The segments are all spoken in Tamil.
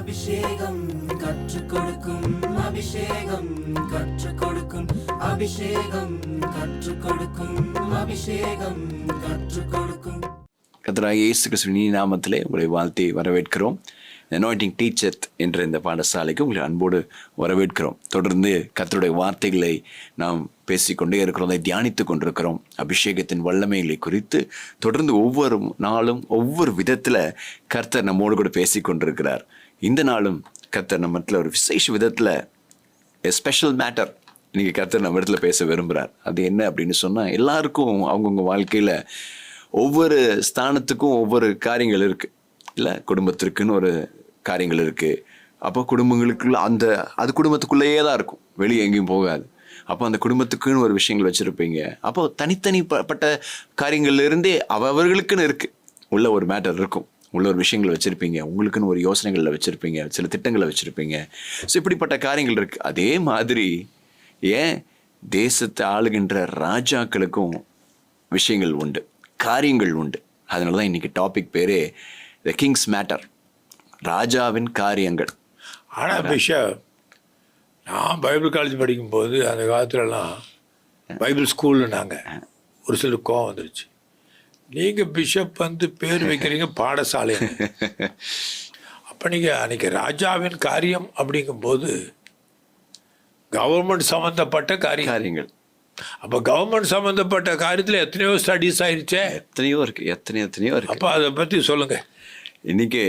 அபிஷேகம் கற்றுக் கொடுக்கும் அபிஷேகம் கற்றுக் கொடுக்கும் அபிஷேகம் கற்றுக் கொடுக்கும் அபிஷேகம் கற்றுக் கொடுக்கும். கர்த்தராகிய இயேசு கிறிஸ்துவின் நாமத்திலே உங்களை வாழ்த்தி வரவேற்கிறோம். அனாயிண்டிங் டீச்சர் என்ற இந்த பாடசாலைக்கு உங்களை அன்போடு வரவேற்கிறோம். தொடர்ந்து கர்த்தருடைய வார்த்தைகளை நாம் பேசிக்கொண்டே இருக்கிறோம், அதை தியானித்து கொண்டிருக்கிறோம். அபிஷேகத்தின் வல்லமைகளை குறித்து தொடர்ந்து ஒவ்வொரு நாளும் ஒவ்வொரு விதத்தில் கர்த்தர் நம்மோடு கூட பேசி கொண்டிருக்கிறார். இந்த நாளும் கர்த்தர் நம்மத்தில் ஒரு விசேஷ விதத்தில் ஸ்பெஷல் மேட்டர் இன்னைக்கு கர்த்தர் நம்ம இடத்துல பேச விரும்புகிறார். அது என்ன அப்படின்னு சொன்னால், எல்லாருக்கும் அவங்கவுங்க வாழ்க்கையில் ஒவ்வொரு ஸ்தானத்துக்கும் ஒவ்வொரு காரியங்கள் இருக்குது இல்லை. குடும்பத்திற்குன்னு ஒரு காரியங்கள் இருக்குது. அப்போ குடும்பங்களுக்குள்ள அது குடும்பத்துக்குள்ளேயே தான் இருக்கும், வெளியே எங்கேயும் போகாது. அப்போ அந்த குடும்பத்துக்குன்னு ஒரு விஷயங்கள் வச்சுருப்பீங்க. அப்போ தனித்தனிப்பட்ட காரியங்கள்லேருந்தே அவர்களுக்குன்னு இருக்குது, உள்ள ஒரு மேட்டர் இருக்கும், உள்ள ஒரு விஷயங்கள் வச்சுருப்பீங்க, உங்களுக்குன்னு ஒரு யோசனைகளில் வச்சுருப்பீங்க, சில திட்டங்களை வச்சுருப்பீங்க. ஸோ இப்படிப்பட்ட காரியங்கள் இருக்குது. அதே மாதிரி ஏன் தேசத்தை ஆளுகின்ற ராஜாக்களுக்கும் விஷயங்கள் உண்டு, காரியங்கள் உண்டு. அதனால தான் இன்றைக்கி டாபிக் பேரே த கிங்ஸ் மேட்டர், ராஜாவின் காரியங்கள். ஆனால் பிஷப், நான் பைபிள் காலேஜ் படிக்கும்போது அந்த காலத்துலலாம் பைபிள் ஸ்கூலில் நாங்கள் ஒரு சில கோவம் வந்துருச்சு. நீங்கள் பிஷப் பேர் வைக்கிறீங்க பாடசாலை, அப்போ நீங்கள் அன்றைக்கி ராஜாவின் காரியம் அப்படிங்கும்போது கவர்மெண்ட் சம்மந்தப்பட்ட காரியங்கள். அப்போ கவர்மெண்ட் சம்மந்தப்பட்ட காரியத்தில் எத்தனையோ ஸ்டடீஸ் ஆயிடுச்சே, எத்தனையோ இருக்குது, எத்தனையோ இருக்குது. அப்போ அதை பற்றி சொல்லுங்கள். இன்றைக்கி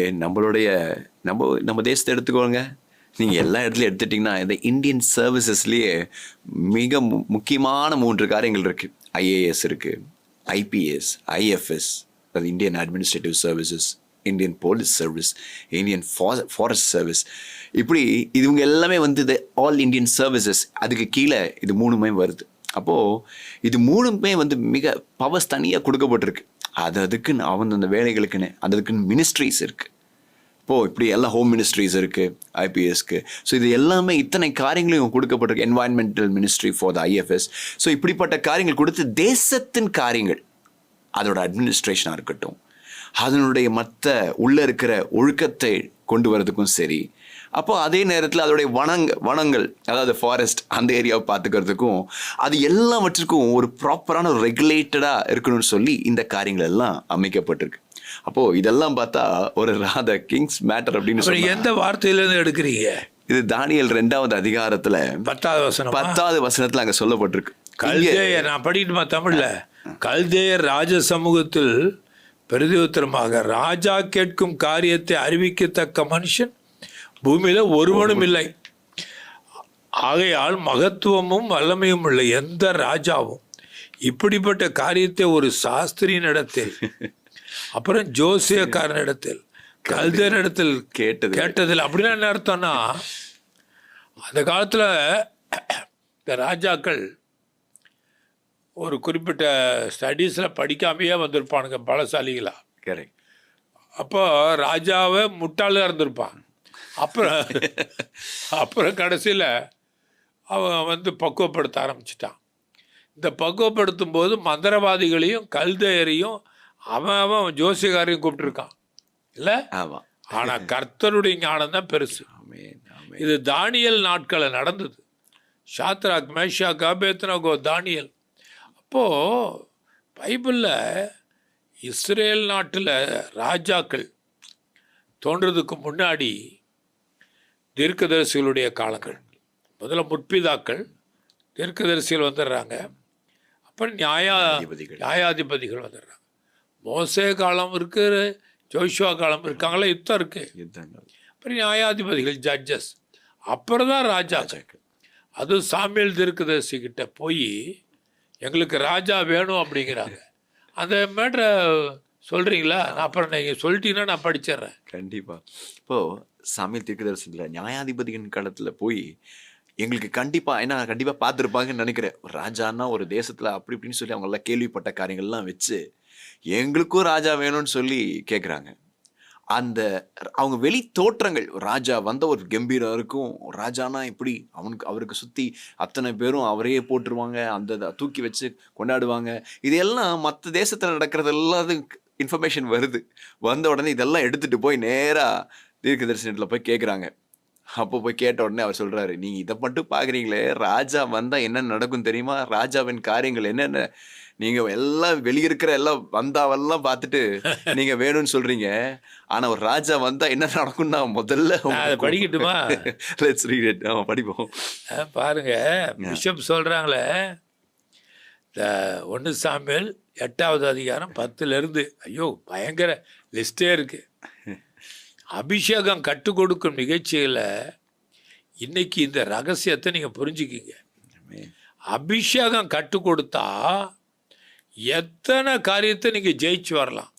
நம்ம தேசத்தை எடுத்துக்கோங்க. நீங்கள் எல்லா இடத்துலையும் எடுத்துட்டிங்கன்னா இந்த இந்தியன் சர்வீசஸ்லேயே மிக முக்கியமான 3 காரியங்கள் இருக்குது. ஐஏஎஸ் இருக்குது, ஐபிஎஸ், ஐஎஃப்எஸ், அது Indian administrative services, Indian police service, Indian forest service. இப்படி இவங்க எல்லாமே இது ஆல் இண்டியன் சர்வீசஸ். அதுக்கு கீழே இது 3மே வருது. அப்போது இது 3மே மிக பவர்ஸ் தனியாக கொடுக்கப்பட்டிருக்கு. அதுக்குன்னு அந்த வேலைகளுக்குன்னு அதுக்குன்னு மினிஸ்ட்ரிஸ் இருக்குது. இப்போது இப்படி எல்லாம் ஹோம் மினிஸ்ட்ரிஸ் இருக்குது ஐபிஎஸ்க்கு. ஸோ இது எல்லாமே இத்தனை காரியங்களையும் கொடுக்கப்பட்டிருக்கு. Environmental ministry for the IFS. So இப்படிப்பட்ட காரியங்கள் கொடுத்து தேசத்தின் காரியங்கள், அதோட அட்மினிஸ்ட்ரேஷனாக இருக்கட்டும், அதனுடைய மற்ற உள்ளே இருக்கிற ஒழுக்கத்தை கொண்டு வரதுக்கும் சரி. அப்போ அதே நேரத்தில் அதோடைய வனங்கள், அதாவது ஃபாரஸ்ட், அந்த ஏரியாவை பார்த்துக்கிறதுக்கும், அது எல்லாவற்றுக்கும் ஒரு ப்ராப்பரான ஒரு ரெகுலேட்டடாக இருக்கணும்னு சொல்லி இந்த காரியங்கள் எல்லாம் அமைக்கப்பட்டிருக்கு. அப்போது இதெல்லாம் பார்த்தா ஒரு ராதா கிங்ஸ் மேட்டர் அப்படின்னு சொல்லி எந்த வார்த்தையிலேருந்து எடுக்கிறீங்க? இது தானியேல் 2வது அதிகாரத்தில் 10வது வசனத்தில் அங்கே சொல்லப்பட்டிருக்கு. கல்தேயர், நான் படிக்கணுமா தமிழில்? கல்தேயர் ராஜ சமூகத்தில் பிரதியுத்தரமாக, ராஜா கேட்கும் காரியத்தை அறிவிக்கத்தக்க மனுஷன் பூமியில் ஒருவனும் இல்லை. ஆகையால் மகத்துவமும் வல்லமையும் உள்ள எந்த ராஜாவும் இப்படிப்பட்ட காரியத்தை ஒரு சாஸ்திரியினிடத்தில், அப்புறம் ஜோசியக்காரனிடத்தில், கல்தேயரிடத்தில் கேட்டதில். அப்படின்னா என்ன அர்த்தம்னா, அந்த காலத்தில் இந்த ராஜாக்கள் ஒரு குறிப்பிட்ட ஸ்டடீஸில் படிக்காமையே வந்திருப்பானுங்க, பலசாலிகளாக. கரெக்ட். அப்போ ராஜாவை முட்டாளாக இருந்திருப்பான். அப்புறம் கடைசியில் அவன் பக்குவப்படுத்த ஆரம்பிச்சிட்டான். இந்த பக்குவப்படுத்தும் போது மந்திரவாதிகளையும் கல்தேயரையும் அவன் ஜோசியக்காரையும் கூப்பிட்டுருக்கான் இல்லை? ஆனால் கர்த்தருடைய ஞானம் தான் பெருசு. இது தானியேல் நாட்களை நடந்தது. ஷாத்ராக், மேஷாக், ஆபேத்நேகோ, தானியேல். அப்போது பைபிளில் இஸ்ரேல் நாட்டில் ராஜாக்கள் தோன்றதுக்கு முன்னாடி தீர்க்கதரிசிகளுடைய காலங்கள். முதல்ல முற்பிதாக்கள் தீர்க்கதரிசிகள் வந்துடுறாங்க. அப்புறம் நியாயாதிபதிகள் வந்துடுறாங்க. மோசே காலம் இருக்குது, ஜோஷுவா காலம் இருக்காங்களா, யுத்தம் இருக்குது. அப்புறம் நியாயாதிபதிகள், ஜட்ஜஸ், அப்புறம் தான் ராஜாக்கள். அதுவும் சாமுவேல் தீர்க்கதரிசிக்கிட்ட போய் எங்களுக்கு ராஜா வேணும் அப்படிங்கிறாங்க. அந்த மேட்ரை சொல்கிறீங்களா? அப்புறம் நீங்கள் சொல்லிட்டீங்கன்னா நான் படிச்சிடுறேன். கண்டிப்பாக. இப்போது சாமுவேல் தீர்க்கதரிசியில் நியாயாதிபதியின் காலத்தில் போய் எங்களுக்கு கண்டிப்பாக, ஏன்னா கண்டிப்பாக பார்த்துருப்பாங்கன்னு நினைக்கிறேன், ஒரு ராஜான்னா ஒரு தேசத்தில் அப்படி இப்படின்னு சொல்லி அவங்கெல்லாம் கேள்விப்பட்ட காரியங்கள்லாம் வச்சு எங்களுக்கும் ராஜா வேணும்னு சொல்லி கேட்குறாங்க. அவங்க வெளி தோற்றங்கள், ராஜா வந்த ஒரு கம்பீரம் இருக்கும். ராஜானா இப்படி அவருக்கு சுற்றி அத்தனை பேரும் அவரையே போட்டுருவாங்க, அந்த தூக்கி வச்சு கொண்டாடுவாங்க. இதெல்லாம் மற்ற தேசத்தில் நடக்கிறது எல்லாத்துக்கும் இன்ஃபர்மேஷன் வந்த உடனே இதெல்லாம் எடுத்துகிட்டு போய் நேராக தீர்க்க தரிசனத்தில் போய் கேட்குறாங்க. அப்போ போய் கேட்ட உடனே அவர் சொல்கிறாரு, நீங்கள் இதை மட்டும் பார்க்குறீங்களே, ராஜா வந்தால் என்ன நடக்கும் தெரியுமா? ராஜாவின் காரியங்கள் என்னென்ன, நீங்கள் எல்லாம் வெளியே இருக்கிற எல்லாம் வந்தாவெல்லாம் பார்த்துட்டு நீங்கள் வேணும்னு சொல்கிறீங்க, ஆனால் ஒரு ராஜா வந்தால் என்ன நடக்கும்னா முதல்ல படிக்கட்டுமா? Let's read it. படிப்போம். பாருங்க, பிஷப் சொல்கிறாங்களே, இந்த 1 சாமுவேல் 8வது அதிகாரம் 10லேருந்து, ஐயோ பயங்கர லிஸ்டே இருக்கு. அபிஷேகம் கற்றுக் கொடுக்கும் நிகழ்ச்சியில் இன்னைக்கு இந்த ரகசியத்தை நீங்கள் புரிஞ்சுக்கிங்க. அபிஷேகம் கற்றுக் கொடுத்தா எத்தனை காரியத்தை நீங்கள் ஜெயிச்சு வரலாம்.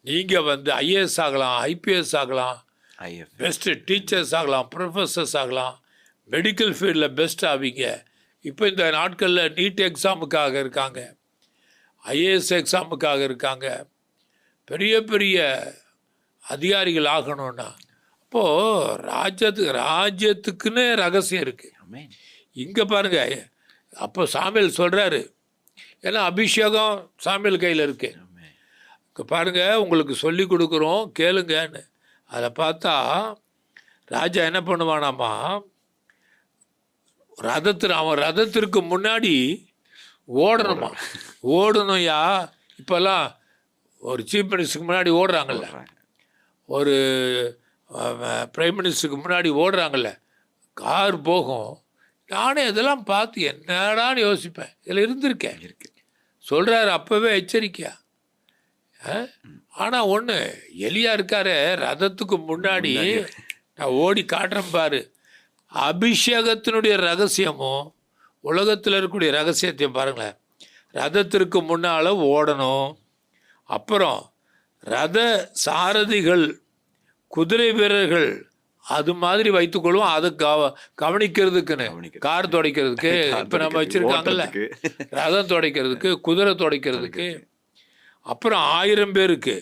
நீங்கள் வந்து ஐஏஎஸ் ஆகலாம், ஐபிஎஸ் ஆகலாம், பெஸ்ட்டு டீச்சர்ஸ் ஆகலாம், ப்ரொஃபஸர்ஸ் ஆகலாம், மெடிக்கல் ஃபீல்டில் பெஸ்ட் ஆவீங்க. இப்போ இந்த நாட்களில் நீட் எக்ஸாமுக்காக இருக்காங்க, ஐஏஎஸ் எக்ஸாமுக்காக இருக்காங்க, பெரிய பெரிய அதிகாரிகள் ஆகணும்னா. அப்போது ராஜ்யத்துக்குன்னு ரகசியம் இருக்குது. இங்கே பாருங்க, அப்போ சாமுவேல் சொல்கிறாரு, ஏன்னா அபிஷேகம் சாமுவேல் கையில் இருக்கு. இங்கே பாருங்கள், உங்களுக்கு சொல்லி கொடுக்குறோம் கேளுங்கன்னு. அதை பார்த்தா ராஜா என்ன பண்ணுவானாமா, அவன் ரதத்திற்கு முன்னாடி ஓடணுமா. ஓடணும்யா. இப்போல்லாம் ஒரு சீஃப் மினிஸ்டருக்கு முன்னாடி ஓடுறாங்கல்ல, ஒரு பிரைம் மினிஸ்டருக்கு முன்னாடி ஓடுறாங்கல்ல, கார் போகும். நானே இதெல்லாம் பார்த்து என்னடான்னு யோசிப்பேன். இதில் இருந்திருக்கேன். சொல்கிறாரு அப்போவே எச்சரிக்கையா. ஆனால் ஒன்று, எலியா இருக்காரு ரதத்துக்கு முன்னாடி, நான் ஓடி காட்டுறேன் பாரு. அபிஷேகத்தினுடைய ரகசியமும் உலகத்தில் இருக்கக்கூடிய ரகசியத்தையும் பாருங்களேன். ரதத்திற்கு முன்னால் ஓடணும். அப்புறம் ரத சாரதிகள், குதிரை வீரர்கள் அது மாதிரி வைத்துக்கொள்வோம். அதை கவனிக்கிறதுக்குன்னு, கார் துடைக்கிறதுக்கு இப்போ நம்ம வச்சுருக்காங்கல்ல, ரதம் துடைக்கிறதுக்கு, குதிரை துடைக்கிறதுக்கு. அப்புறம் 1000 பேருக்கு,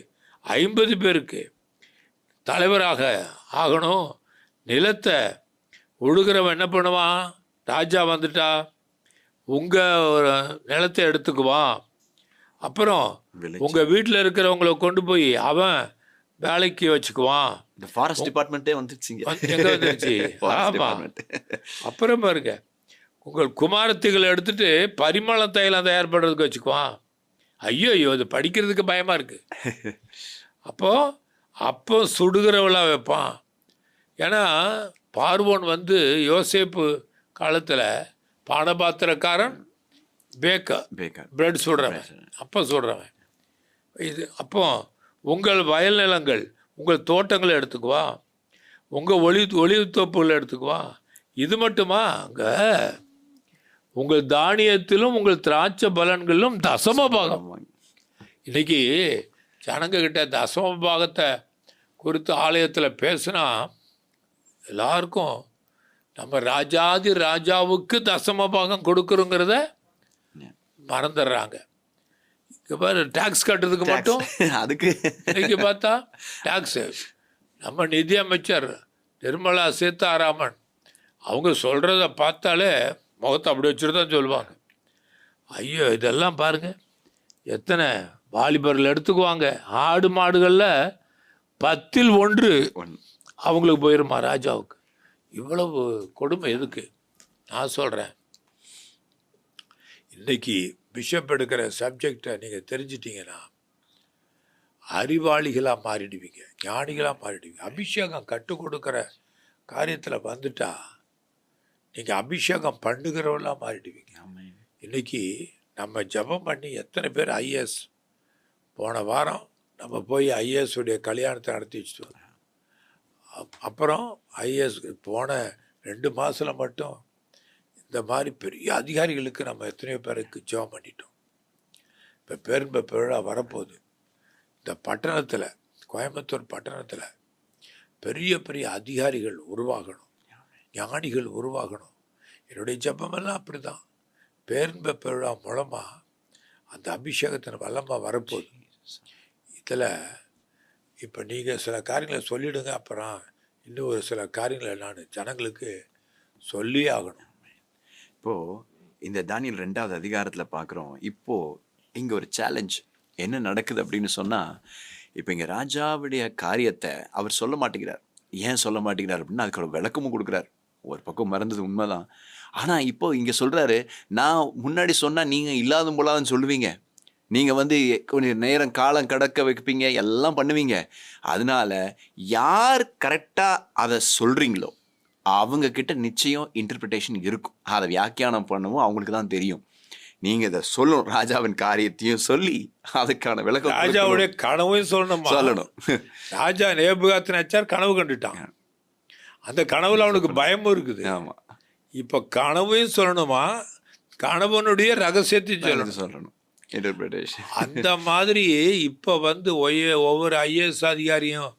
50 பேருக்கு தலைவராக ஆகணும். நிலத்தை ஒழுகிறவன் என்ன பண்ணுவான், ராஜா வந்துட்டா உங்கள் நிலத்தை எடுத்துக்குவான். அப்புறம் உங்கள் வீட்டில் இருக்கிறவங்கள கொண்டு போய் அவன் வேலைக்கு வச்சுக்குவான். இந்த ஃபாரஸ்ட் டிபார்ட்மெண்ட்டே வந்துருச்சு. எங்கே வந்துருச்சு? ஆமாம். அப்புறம் பாருங்க, உங்கள் குமாரத்திகளை எடுத்துட்டு பரிமள தைலம் தயார் பண்ணுறதுக்கு வச்சுக்குவான். ஐயோ இது படிக்கிறதுக்கு பயமாக இருக்குது. அப்போ சுடுகிறவளாக வைப்பான். ஏன்னா பார்வோன் வந்து யோசேப்பு காலத்தில் பானபாத்திரக்காரன், பேக்கர், பிரெட் சுடுறவன், அப்போ சுடுறவன் இது. அப்போ உங்கள் வயல் நிலங்கள், உங்கள் தோட்டங்களை எடுத்துக்குவா, உங்கள் ஒளிவு தோப்புகளை எடுத்துக்குவா. இது மட்டுமா, அங்கே உங்கள் தானியத்திலும் உங்கள் திராட்சை பலன்களிலும் தசம பாகம். இன்னைக்கு ஜனங்கக்கிட்ட தசம பாகத்தை குறித்து ஆலயத்தில் பேசுனா எல்லாருக்கும் நம்ம ராஜாவுக்கு தசம பாகம் கொடுக்குறோங்கிறத மறந்துடுறாங்க. இங்கே பாரு, டேக்ஸ் கட்டுறதுக்கு மட்டும் அதுக்கு இன்னைக்கு பார்த்தா டேக்ஸு. நம்ம நிதியமைச்சர் நிர்மலா சீதாராமன் அவங்க சொல்கிறத பார்த்தாலே முகத்தை அப்படி வச்சுட்டு தான் சொல்லுவாங்க. ஐயோ இதெல்லாம் பாருங்கள், எத்தனை வாலிபர்கள் எடுத்துக்குவாங்க. ஆடு மாடுகளில் 10ல் 1 அவங்களுக்கு போயிருமா ராஜாவுக்கு. இவ்வளவு கொடுமை எதுக்கு? நான் சொல்கிறேன், இன்றைக்கி பிஷப் எடுக்கிற சப்ஜெக்டை நீங்கள் தெரிஞ்சிட்டிங்கன்னா அறிவாளிகளாக மாறிடுவீங்க, ஞானிகளாக மாறிடுவீங்க. அபிஷேகம் கற்றுக் கொடுக்குற காரியத்தில் வந்துட்டா நீங்கள் அபிஷேகம் பண்ணுகிறவர்களாக மாறிடுவீங்க. இன்றைக்கி நம்ம ஜெபம் பண்ணி எத்தனை பேர் ஐஏஎஸ், போன வாரம் நம்ம போய் ஐஏஎஸ் உடைய கல்யாணத்தை நடத்தி வச்சுட்டு வந்தோம். அப்புறம் ஐஏஎஸ் போன 2 மாதத்தில் மட்டும் இந்த மாதிரி பெரிய அதிகாரிகளுக்கு நம்ம எத்தனையோ பேருக்கு ஜெபம் பண்ணிட்டோம். இப்போ பேரும்ப பெருழா வரப்போகுது. இந்த பட்டணத்தில், கோயம்புத்தூர் பட்டணத்தில் பெரிய பெரிய அதிகாரிகள் உருவாகணும், ஞானிகள் உருவாகணும். என்னுடைய ஜெபமெல்லாம் அப்படி தான். பேரும்ப பெருழா மூலமாக அந்த அபிஷேகத்தின் வல்லமாக வரப்போகுது. இதில் இப்போ நீங்கள் சில காரியங்களை சொல்லிவிடுங்க, அப்புறம் இன்னும் ஒரு சில காரியங்களை நான் ஜனங்களுக்கு சொல்லி ஆகணும். இப்போது இந்த தானியேல் 2வது அதிகாரத்தில் பார்க்குறோம். இப்போது இங்கே ஒரு சேலஞ்ச் என்ன நடக்குது அப்படின்னு சொன்னால், இப்போ இங்கே ராஜாவுடைய காரியத்தை அவர் சொல்ல மாட்டேங்கிறார். ஏன் சொல்ல மாட்டேங்கிறார் அப்படின்னா அதுக்கு ஒரு விளக்கமும் கொடுக்குறார். ஒரு பக்கம் மறந்தது உண்மைதான். ஆனால் இப்போ இங்கே சொல்கிறாரு, நான் முன்னாடி சொன்னால் நீங்கள் இல்லாத போலான்னு சொல்லுவீங்க, நீங்கள் வந்து கொஞ்சம் நேரம் காலம் கடக்க வைப்பீங்க, எல்லாம் பண்ணுவீங்க. அதனால யார் கரெக்டாக அதை சொல்கிறீங்களோ அவங்க கிட்ட நிச்சயம் இன்டர்பிரிட்டேஷன் இருக்கும். அதை வியாக்கியானம் பண்ணவும் அவங்களுக்கு தான் தெரியும். நீங்கள் இதை சொல்லணும், ராஜாவின் காரியத்தையும் சொல்லி அதுக்கான விளக்கம் ராஜாவுடைய கனவையும் சொல்லணும். ராஜா நேபுகாத்நேச்சார் கனவு கண்டுட்டான். அந்த கனவுல அவனுக்கு பயமும் இருக்குது. ஆமாம். இப்போ கனவையும் சொல்லணுமா, கனவனுடைய ரகசியத்தையும் சொல்லணும் இன்டர்பிரிட்டேஷன். அந்த மாதிரி இப்போ வந்து ஒவ்வொரு ஐஏஎஸ் அதிகாரியும்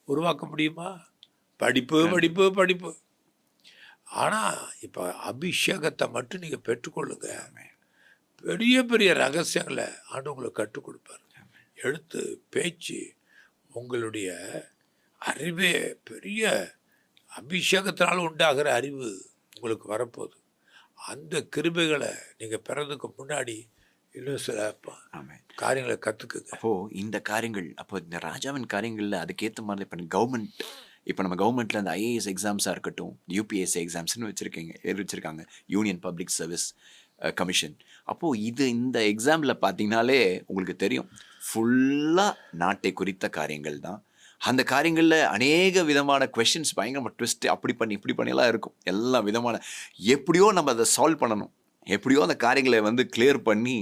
உருவாக்க முடியுமா? படிப்பு படிப்பு படிப்பு. ஆனால் இப்போ அபிஷேகத்தை மட்டும் நீங்கள் பெற்றுக்கொள்ளுங்க. பெரிய பெரிய ரகசியங்களை ஆண்டு உங்களுக்கு கற்றுக் கொடுப்பார். எழுத்து, பேச்சு, உங்களுடைய அறிவே பெரிய அபிஷேகத்தினால் உண்டாகிற அறிவு உங்களுக்கு வரப்போகுது. அந்த கிருபைகளை நீங்கள் பிறந்ததுக்கு முன்னாடி இன்னும் சில காரியங்களை கற்றுக்குங்க. அப்போது இந்த காரியங்கள், அப்போ இந்த ராஜாவின் காரியங்களில் அதுக்கேற்ற மாதிரி இப்போ கவர்மெண்ட், இப்போ நம்ம கவர்மெண்ட்டில் அந்த ஐஏஎஸ் எக்ஸாம்ஸாக இருக்கட்டும், யூபிஎஸ்சி எக்ஸாம்ஸ்னு வச்சுருக்காங்க, யூனியன் பப்ளிக் சர்வீஸ் கமிஷன். அப்போது இந்த எக்ஸாமில் பார்த்தீங்கனாலே உங்களுக்கு தெரியும், ஃபுல்லாக நாட்டை குறித்த காரியங்கள் தான். அந்த காரியங்களில் அநேக விதமான கொஷின்ஸ், பயங்கரமாக ட்விஸ்ட்டு, அப்படி பண்ணி இப்படி பண்ணியெல்லாம் இருக்கும். எல்லா விதமான எப்படியோ நம்ம அதை சால்வ் பண்ணணும், எப்படியோ அந்த காரியங்களை வந்து கிளியர் பண்ணி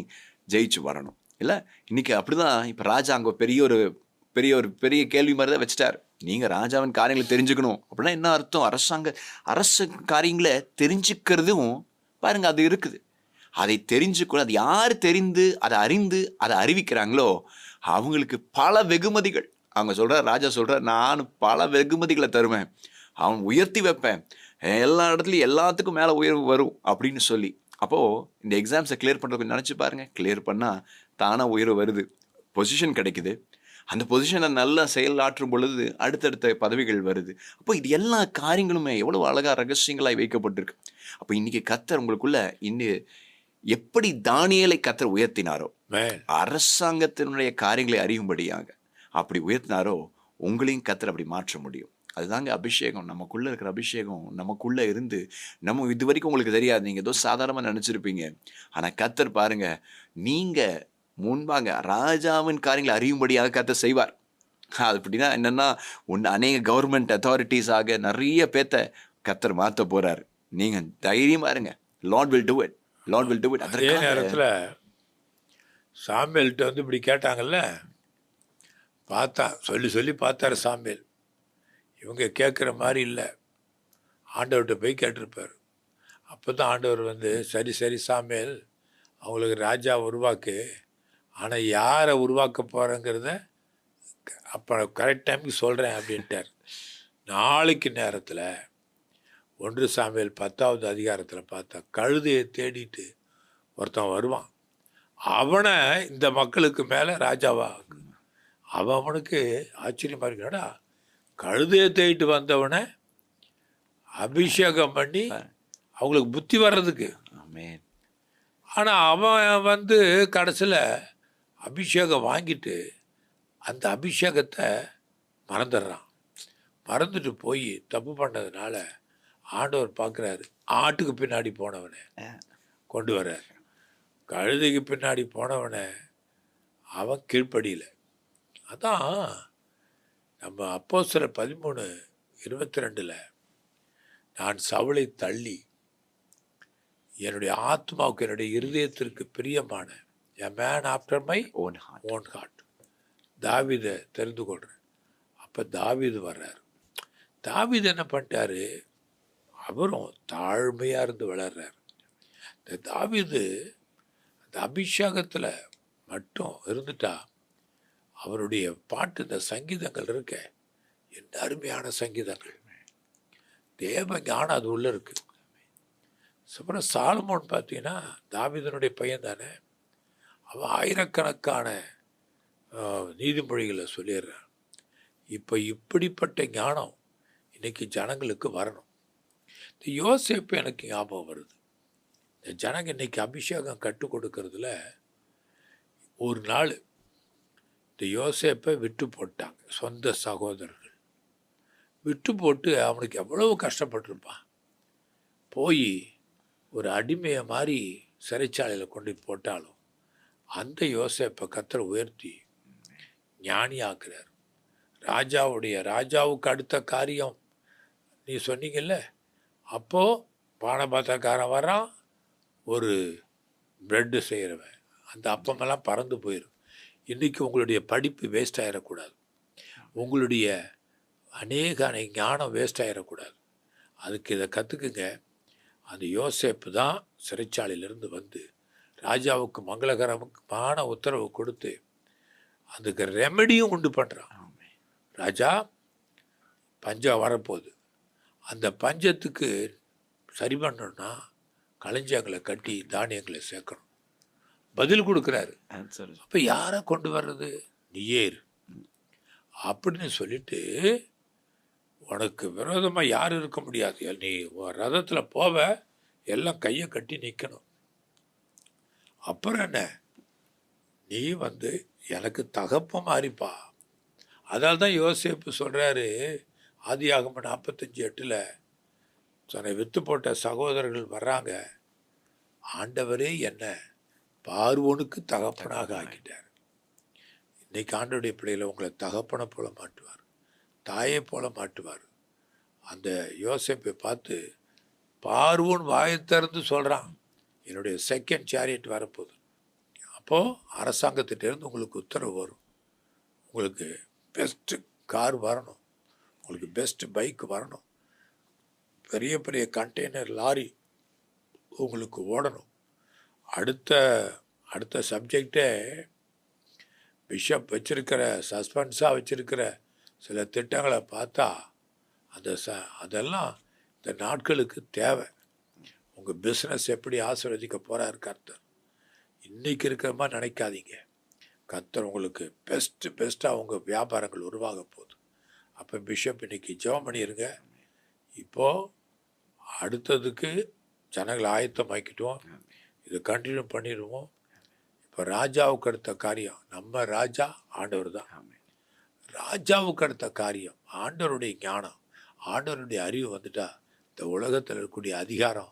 ஜெயிச்சு வரணும். இல்லை இன்றைக்கி அப்படி தான். இப்போ ராஜா அங்கே பெரிய கேள்வி மாதிரி தான் வச்சுட்டார். நீங்கள் ராஜாவின் காரியங்களை தெரிஞ்சுக்கணும் அப்படின்னா என்ன அர்த்தம்? அரச காரியங்களை தெரிஞ்சுக்கிறதும் பாருங்கள் அது இருக்குது. அதை தெரிஞ்சுக்கணும். அது யார் தெரிந்து அதை அறிந்து அதை அறிவிக்கிறாங்களோ அவங்களுக்கு பல வெகுமதிகள். அவங்க சொல்கிறார், ராஜா சொல்கிறார், நான் பல வெகுமதிகளை தருவேன், அவன் உயர்த்தி வைப்பேன், எல்லா இடத்துலையும் எல்லாத்துக்கும் மேலே உயர்வு வரும் அப்படின்னு சொல்லி. அப்போது இந்த எக்ஸாம்ஸை கிளியர் பண்ணுறதுக்கு நினச்சி பாருங்கள். கிளியர் பண்ணால் தானாக உயர்வு வருது, பொசிஷன் கிடைக்குது. அந்த பொசிஷனை நல்லா செயலாற்றும் பொழுது அடுத்தடுத்த பதவிகள் வருது. அப்போ இது எல்லா காரியங்களுமே எவ்வளோ அழகாக ரகசியங்களாய் வைக்கப்பட்டிருக்கு. அப்போ இன்றைக்கி கர்த்தர் உங்களுக்குள்ள இன்னும் எப்படி தானியேலை கர்த்தர் உயர்த்தினாரோ, அரசாங்கத்தினுடைய காரியங்களை அறியும்படியாக அப்படி உயர்த்தினாரோ, உங்களையும் கர்த்தர் அப்படி மாற்ற முடியும். அதுதாங்க அபிஷேகம். நமக்குள்ளே இருக்கிற அபிஷேகம் நமக்குள்ளே இருந்து, நம்ம இது வரைக்கும் உங்களுக்கு தெரியாது, நீங்கள் ஏதோ சாதாரணமாக நினச்சிருப்பீங்க. ஆனால் கர்த்தர் பாருங்கள், நீங்கள் முன்பாங்க ராஜாவின் காரியங்களை அறியும்படியாக கர்த்தர் செய்வார். அது அப்படின்னா என்னென்னா, அநேக கவர்மெண்ட் அத்தாரிட்டிஸாக நிறைய பேத்த கர்த்தர் மாற்ற போகிறார். நீங்கள் தைரியமாக இருங்க. Lord will do it, Lord will do it. அதே நேரத்தில் சாமுவேல்கிட்ட வந்து இப்படி கேட்டாங்கல்ல, சொல்லி பார்த்தாரு சாமுவேல். இவங்க கேட்குற மாதிரி இல்லை, ஆண்டவர்கிட்ட போய் கேட்டிருப்பார். அப்போ தான் ஆண்டவர் வந்து சரி சாமுவேல், அவங்களுக்கு ராஜா உருவாக்கு, ஆனால் யாரை உருவாக்க போகிறேங்கிறத அப்போ கரெக்ட் டைமுக்கு சொல்கிறேன் அப்படின்ட்டார். நாளைக்கு நேரத்தில் 1 சாமுவேல் 10வது அதிகாரத்தில் பார்த்தா கழுதையை தேடிட்டு ஒருத்தன் வருவான். அவனை இந்த மக்களுக்கு மேலே ராஜாவா. அவனுக்கு ஆச்சரியமாக இருக்கடா, கழுதையை தேடிட்டு வந்தவனை அபிஷேகம் பண்ணி அவங்களுக்கு புத்தி வர்றதுக்கு. ஆனால் அவன் வந்து கடைசியில் அபிஷேகம் வாங்கிட்டு அந்த அபிஷேகத்தை மறந்துட்டு போய் தப்பு பண்ணதுனால ஆண்டவர் பார்க்குறாரு. ஆட்டுக்கு பின்னாடி போனவனை கொண்டு வர்றார். கழுதைக்கு பின்னாடி போனவனை அவன் கீழ்ப்படியில். அதான் நம்ம அப்போஸ்தலர் 13:22 நான் சவுலை தள்ளி என்னுடைய ஆத்மாவுக்கு என்னுடைய இருதயத்திற்கு பிரியமான a man after my own heart தாவீதை தெரிந்து கொள்கிறேன். அப்போ தாவீது வர்றார். தாவீது என்ன பண்ணிட்டாரு, அவரும் தாழ்மையாக இருந்து வளர்றார். இந்த தாவீது அந்த அபிஷேகத்தில் மட்டும் இருந்துட்டா அவருடைய பாட்டு, இந்த சங்கீதங்கள் இருக்க என்ன அருமையான சங்கீதங்கள், தேவ ஞானம் அது உள்ளே இருக்குது. அப்புறம் சாலமோன் பார்த்தீங்கன்னா தாவீதனுடைய பையன் தானே, அவன் ஆயிரக்கணக்கான நீதிமொழிகளை சொல்லிடுறான். இப்போ இப்படிப்பட்ட ஞானம் இன்றைக்கி ஜனங்களுக்கு வரணும். இந்த யோசேப்பு எனக்கு ஞாபகம் வருது. இந்த ஜனங்க இன்றைக்கி அபிஷேகம் கற்றுக் கொடுக்கறதுல ஒரு நாள் இந்த யோசேப்பை விட்டு போட்டாங்க. சொந்த சகோதரர்கள் விட்டு போட்டு அவனுக்கு எவ்வளவு கஷ்டப்பட்டிருப்பான். போய் ஒரு அடிமையை மாதிரி சிறைச்சாலையில் கொண்டு போட்டாலும் அந்த யோசேப்பை கர்த்தர் உயர்த்தி ஞானியாக்குறார். ராஜாவுக்கு அடுத்த காரியம் நீ சொன்னீங்கல்ல, அப்போது பானபாத்திரக்காரன் வரான், ஒரு ப்ரெட்டு செய்கிறவன், அந்த அப்பமெல்லாம் பறந்து போயிடும். இன்றைக்கி உங்களுடைய படிப்பு வேஸ்ட் ஆகிடக்கூடாது, உங்களுடைய அநேக ஞானம் வேஸ்ட் ஆகிடக்கூடாது. அதுக்கு இதை கற்றுக்குங்க. அந்த யோசேப்பு தான் சிறைச்சாலையிலிருந்து வந்து ராஜாவுக்கு மங்களகரமான உத்தரவு கொடுத்து அதுக்கு ரெமெடியும் உண்டு பண்ணுறான். ராஜா, பஞ்சம் வரப்போகுது, அந்த பஞ்சத்துக்கு சரி பண்ணணும்னா களஞ்சியங்களை கட்டி தானியங்களை சேர்க்கணும். பதில் கொடுக்குறாரு. அப்போ யாரை கொண்டு வர்றது? நீயே இரு அப்படின்னு சொல்லிட்டு, உனக்கு விரோதமாக யாரும் இருக்க முடியாது, நீ ரதத்தில் போவ, எல்லாம் கையை கட்டி நிற்கணும். அப்புறம் என்ன, நீ வந்து எனக்கு தகப்ப மாறிப்பா. அதால் தான் யோசேப்பு சொல்கிறாரு, ஆதியாகமம் 45:8 தன்னை விற்று போட்ட சகோதரர்கள் வர்றாங்க, ஆண்டவரே என்ன பார்வோனுக்கு தகப்பனாக ஆக்கிட்டார். இன்றைக்கி ஆண்டவருடைய பிள்ளைகளை உங்களை தகப்பனை போல மாட்டுவார், தாயை போல மாட்டுவார். அந்த யோசேப்பை பார்த்து பார்வோன் வாயை திறந்து சொல்கிறான், என்னுடைய செகண்ட் சேரியட் வரப்போகுது. அப்போது அரசாங்கத்திட்டேருந்து உங்களுக்கு உத்தரவு வரும், உங்களுக்கு பெஸ்ட்டு கார் வரணும், உங்களுக்கு பெஸ்ட்டு பைக் வரணும், பெரிய பெரிய கண்டெய்னர் லாரி உங்களுக்கு ஓடணும். அடுத்த சப்ஜெக்டே பிஷப் வச்சுருக்கிற சஸ்பென்ஸாக வச்சுருக்கிற சில திட்டங்களை பார்த்தா அதெல்லாம் இந்த நாட்களுக்கு தேவை. உங்கள் பிஸ்னஸ் எப்படி ஆசீர்வதிக்க போகிறார் கர்த்தர். இன்றைக்கி இருக்கிற மாதிரி நினைக்காதீங்க. கர்த்தர் உங்களுக்கு பெஸ்ட்டாக உங்கள் வியாபாரங்கள் உருவாக போகுது. அப்போ பிஷப் இன்றைக்கி ஜெபம் பண்ணிடுங்க. இப்போது அடுத்ததுக்கு ஜனங்களை ஆயத்தமாக்கிட்டோம், இதை கண்டினியூ பண்ணிடுவோம். இப்போ ராஜாவுக்கு அடுத்த காரியம், நம்ம ராஜா ஆண்டவர் தான். ராஜாவுக்கு அடுத்த காரியம் ஆண்டவருடைய ஞானம், ஆண்டவருடைய அறிவு வந்துட்டா இந்த உலகத்தில் இருக்கக்கூடிய அதிகாரம்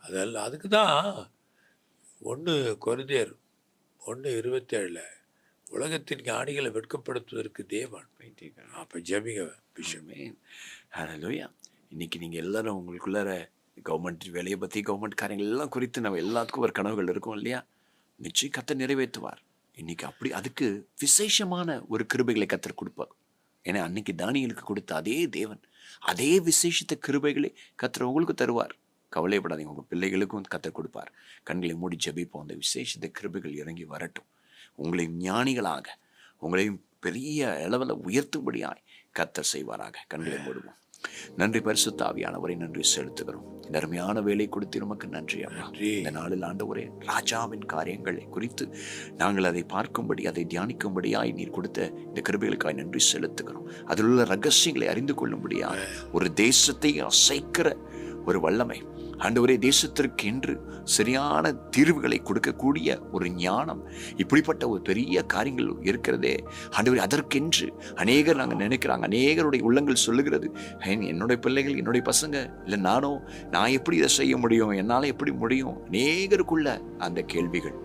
அதெல்லாம். அதுக்கு தான் 1 கொரிந்தியர் 1:27 உலகத்தின் ஞானிகளை வெட்கப்படுத்துவதற்கு தேவன். அப்போ ஜெபிங்க பிஷப். ஹல்லேலூயா. இன்னைக்கு நீங்கள் எல்லாரும் உங்களுக்குள்ளார கவர்மெண்ட் வேலையை பற்றி, கவர்மெண்ட் காரியங்கள் எல்லாம் குறித்து நம்ம எல்லாத்துக்கும் ஒரு கனவுகள் இருக்கும் இல்லையா? நிச்சயம் கர்த்தர் நிறைவேற்றுவார். இன்னைக்கு அப்படி அதுக்கு விசேஷமான ஒரு கிருபைகளை கர்த்தர் கொடுப்பார். ஏன்னா அன்னைக்கு தானியேலுக்கு கொடுத்த அதே தேவன் அதே விசேஷத்த கிருபைகளை கர்த்தர் உங்களுக்கு தருவார். கவலைப்படாதீங்க, உங்கள் பிள்ளைகளுக்கும் கர்த்தர் கொடுப்பார். கண்களை மூடி ஜெபிப்போம், அந்த விசேஷத்த கிருபைகள் இறங்கி வரட்டும். உங்களையும் ஞானிகளாக, உங்களையும் பெரிய அளவில் உயர்த்தும்படியாய் கர்த்தர் செய்வாராக. கண்களை மூடுவோம். நன்றி பரிசுத்த ஆவியானவரை நன்றி செலுத்துகிறோம். இந்த அருமையான வேலை கொடுத்து நமக்கு நன்றி அம்மா. இந்த நாளில் ஆண்டவரே, ராஜாவின் காரியங்களை குறித்து நாங்கள் அதை பார்க்கும்படி, அதை தியானிக்கும்படியாய் நீர் கொடுத்த இந்த கிருபைகளுக்காய் நன்றி செலுத்துகிறோம். அதில் உள்ள ரகசியங்களை அறிந்து கொள்ளும்படியாய் ஒரு தேசத்தை அசைக்கிற ஒரு வல்லமை ஆண்டவரே, தேசத்திற்கு என்று சரியான தீர்வுகளை கொடுக்கக்கூடிய ஒரு ஞானம், இப்படிப்பட்ட ஒரு பெரிய காரியங்கள் இருக்கிறதே ஆண்டவரே. அதற்கென்று அநேகர் நாங்கள் நினைக்கிறாங்க, அநேகருடைய உள்ளங்கள் சொல்லுகிறது, என்னுடைய பிள்ளைகள், என்னுடைய பசங்க, இல்லை நான் எப்படி இதை செய்ய முடியும், என்னால் எப்படி முடியும், அநேகருக்குள்ள அந்த கேள்விகள்.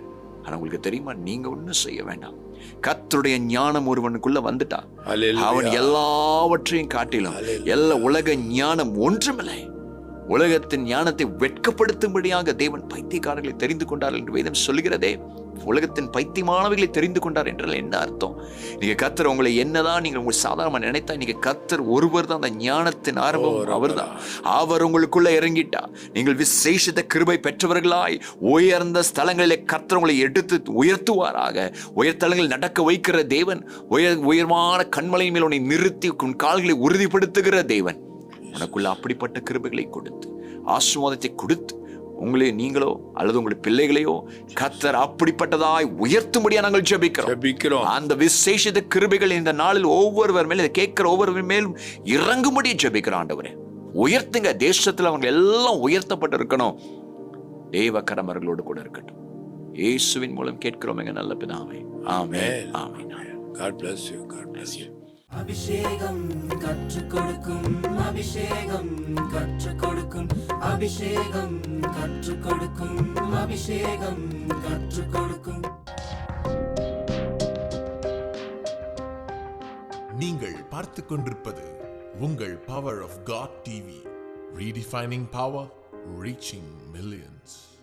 ஆனால் உங்களுக்கு தெரியுமா, நீங்க ஒன்றும் செய்ய வேண்டாம். கர்த்தருடைய ஞானம் ஒருவனுக்குள்ள வந்துட்டா அவன் எல்லாவற்றையும் காட்டிலும் எல்லா உலக ஞானம் ஒன்றுமில்லை. உலகத்தின் ஞானத்தை வெட்கப்படுத்தும்படியாக தேவன் பைத்தியக்காரர்களை தெரிந்து கொண்டார் என்று வேதம் சொல்லுகிறதே. உலகத்தின் பைத்தியமானவைகளை தெரிந்து கொண்டார் என்றால் என்ன அர்த்தம்? நீங்க கர்த்தர் உங்களை என்னதான் நீங்கள் உங்கள் சாதாரண நினைத்தா, நீங்க கர்த்தர் ஒருவர் தான் அந்த ஞானத்தின் ஆரம்பம், அவர் தான். அவர் உங்களுக்குள்ள இறங்கிட்டா நீங்கள் விசேஷித்த கிருபை பெற்றவர்களாய் உயர்ந்த ஸ்தலங்களிலே கர்த்தர் உங்களை எடுத்து உயர்த்துவாராக. உயர்தலங்களில் நடக்க வைக்கிற தேவன், உயர்வான கண்மலை மேல் உன்னை நிறுத்தி உன் கால்களை உறுதிப்படுத்துகிற தேவன் உனக்குள்ள அப்படிப்பட்ட கிருபைகளை கொடுத்து, ஆசீர்வாதத்தை கொடுத்து, உங்களே நீங்களோ அல்லது உங்களுடைய பிள்ளைகளையோ கர்த்தர் அப்படிப்பட்டதாய் உயர்த்தும்படியா நாங்கள் ஜெபிக்கிறோம். அந்த விசேஷித்த கிருபைகள் இந்த நாளில் ஒவ்வொருவர் மேலும், கேட்கிற ஒவ்வொருவர் மேலும் இறங்கும்படி ஜெபிக்கிறோம். ஆண்டவரே, உயர்த்துங்க. தேசத்துல அவங்க எல்லாம் உயர்த்தப்பட்டு இருக்கணும். தேவ கரமர்களோடு கூட இருக்கட்டும். இயேசுவின் மூலம் கேட்கிறோம் எங்க நல்ல பிதாவே. Amen. Amen. God bless you, God bless you. அபிஷேகம் கற்றுக் கொடுக்கும், அபிஷேகம் கற்றுக் கொடுக்கும், அபிஷேகம் கற்றுக் கொடுக்கும், அபிஷேகம் கற்றுக் கொடுக்கும். நீங்கள் பார்த்துக் கொண்டிருப்பது உங்கள் power of God TV, redefining power, reaching millions.